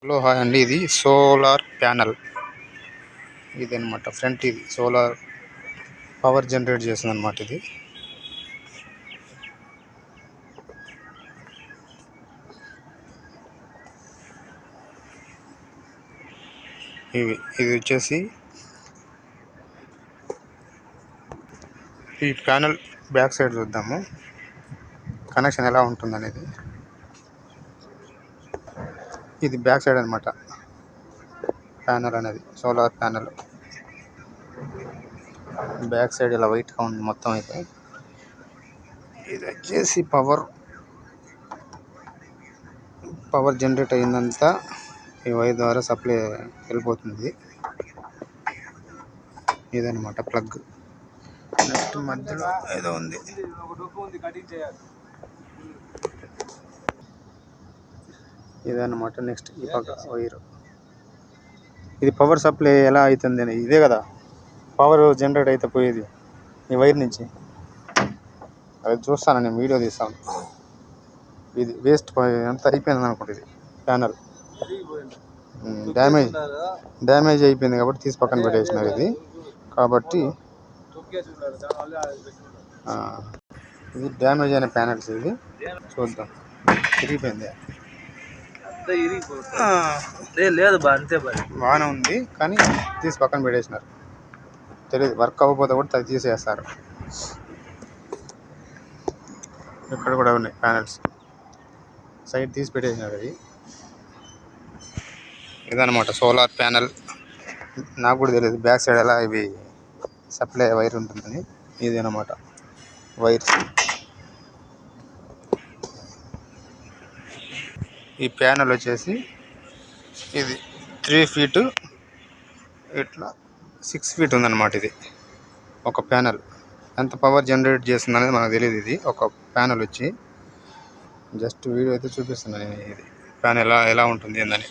Hello hi అండి, ఇది solar panel. ఇది అనమాట ఫ్రంట్, ఇది సోలార్ పవర్ జనరేట్ చేస్తుంది అనమాట. ఇది వచ్చేసి ఈ ప్యానల్ బ్యాక్ సైడ్ చూద్దాము, కనెక్షన్ ఎలా ఉంటుంది అనేది. ఇది బ్యాక్ సైడ్ అనమాట ప్యానల్ అనేది, సోలార్ ప్యానల్ బ్యాక్ సైడ్ ఇలా వైట్గా ఉంది మొత్తం. అయితే ఇది వచ్చేసి పవర్ జనరేట్ అయిందంతా ఈ వైర్ ద్వారా సప్లై వెళ్ళిపోతుంది. ఇదనమాట ప్లగ్. నెక్స్ట్ మధ్యలో ఏదో ఉంది, ఇదన్నమాట. నెక్స్ట్ ఈ పక్క వైర్, ఇది పవర్ సప్లై ఎలా అవుతుంది అని. ఇదే కదా పవర్ జనరేట్ అయితే పోయేది ఈ వైర్ నుంచి. అది చూస్తాను, నేను వీడియో తీస్తాను. ఇది వేస్ట్ అంతా అయిపోయింది అనుకుంటుంది. ఇది ప్యానల్ డ్యామేజ్ అయిపోయింది కాబట్టి తీసి పక్కన పెట్టేసినారు. ఇది కాబట్టి ఇది డ్యామేజ్ అయిన ప్యానల్స్. ఇది చూద్దాం, తిరిగిపోయింది. లేదు బా, అంతే బాగానే ఉంది కానీ తీసి పక్కన పెట్టేసినారు. తెలియదు, వర్క్ అవ్వకపోతే కూడా అది తీసేస్తారు. ఇక్కడ కూడా ఉన్నాయి ప్యానల్స్, సైడ్ తీసి పెట్టేసినారు. అది ఇదనమాట సోలార్ ప్యానల్. నాకు కూడా తెలియదు బ్యాక్ సైడ్ ఎలా ఇవి సప్లై వైర్ ఉంటుందని. ఇది అనమాట వైర్స్. ఈ ప్యానల్ వచ్చేసి ఇది 3 ఫీటు, ఇట్లా 6 ఫీట్ ఉందన్నమాట. ఇది ఒక ప్యానల్ ఎంత పవర్ జనరేట్ చేస్తుంది అనేది మనకు తెలియదు. ఇది ఒక ప్యానల్ వచ్చి జస్ట్ వీడియో అయితే చూపిస్తున్నాను నేను. ఇది ప్యానల్ ఎలా ఉంటుంది ఏందని.